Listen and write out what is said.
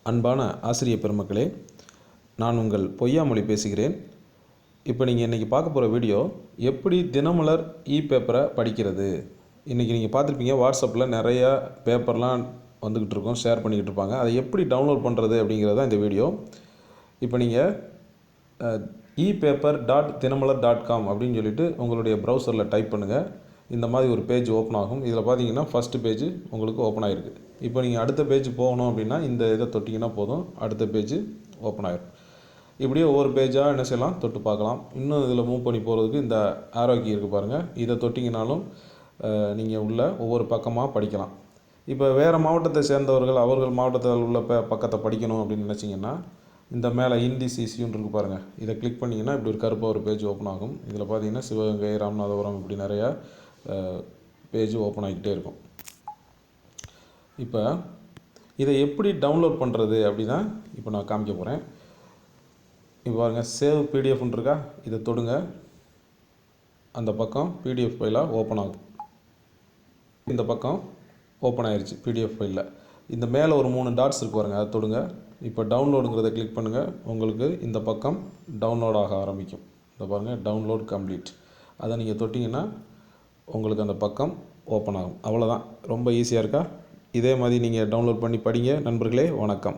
அன்பான ஆசிரிய பெருமக்களே, நான் உங்கள் பொய்யாமொழி பேசுகிறேன். இப்போ நீங்கள் இன்றைக்கி பார்க்க போகிற வீடியோ எப்படி தினமலர் பேப்பரை படிக்கிறது. இன்றைக்கி நீங்கள் பார்த்துருப்பீங்க, வாட்ஸ்அப்பில் நிறையா பேப்பர்லாம் வந்துக்கிட்டு இருக்கோம், ஷேர் பண்ணிக்கிட்டு இருப்பாங்க. அதை எப்படி டவுன்லோட் பண்ணுறது அப்படிங்கிறது தான் இந்த வீடியோ. இப்போ நீங்கள் epaper.dinamalar.com அப்படின்னு சொல்லிட்டு உங்களுடைய ப்ரௌசரில் டைப் பண்ணுங்கள். இந்த மாதிரி ஒரு பேஜ் ஓப்பன் ஆகும். இதில் பார்த்தீங்கன்னா ஃபஸ்ட்டு பேஜ் உங்களுக்கு ஓப்பன் ஆகிருக்கு. இப்போ நீங்கள் அடுத்த பேஜ் போகணும் அப்படின்னா இந்த இதை தொட்டிங்கன்னா போதும், அடுத்த பேஜ் ஓப்பன் ஆகிடும். இப்படியே ஒவ்வொரு பேஜாக என்ன செய்யலாம், தொட்டு பார்க்கலாம். இன்னும் இதில் மூவ் பண்ணி போகிறதுக்கு இந்த ஆரோ கீ இருக்குது பாருங்கள், இதை தொட்டிங்கனாலும் நீங்கள் உள்ள ஒவ்வொரு பக்கமாக படிக்கலாம். இப்போ வேறு மாவட்டத்தை சேர்ந்தவர்கள் அவர்கள் மாவட்டத்தில் உள்ள பக்கத்தை படிக்கணும் அப்படின்னு நினச்சிங்கன்னா இந்த மேலே இந்திசிசின்னு இருக்குது பாருங்கள், இதை கிளிக் பண்ணிங்கன்னா இப்படி ஒரு கருப்பாக ஒரு பேஜ் ஓப்பன் ஆகும். இதில் பார்த்தீங்கன்னா சிவகங்கை, ராமநாதபுரம் இப்படி நிறையா பேஜ் ஓப்பன் ஆகிக்கிட்டே இருக்கும். இப்போ இதை எப்படி டவுன்லோட் பண்ணுறது அப்படின்னா இப்போ நான் காமிக்க போகிறேன். இப்போ பாருங்கள், சேவ் பிடிஎஃப்னு இருக்கா, இதை தொடுங்க. அந்த பக்கம் பிடிஎஃப் ஃபைலாக ஓப்பன் ஆகும். இந்த பக்கம் ஓப்பன் ஆயிடுச்சு பிடிஎஃப் ஃபைலில். இந்த மேலே ஒரு 3 டாட்ஸ் இருக்கு பாருங்கள், அதை தொடுங்க. இப்போ டவுன்லோடுங்கிறத கிளிக் பண்ணுங்கள். உங்களுக்கு இந்த பக்கம் டவுன்லோட் ஆக ஆரம்பிக்கும். இந்த பாருங்கள், டவுன்லோட் கம்ப்ளீட். அதை நீங்கள் தொட்டிங்கன்னா உங்களுக்கு அந்த பக்கம் ஓப்பன் ஆகும். அவ்வளோதான், ரொம்ப ஈஸியாக இருக்கா? இதே மாதிரி நீங்கள் டவுன்லோட் பண்ணி படிங்க நண்பர்களே. வணக்கம்.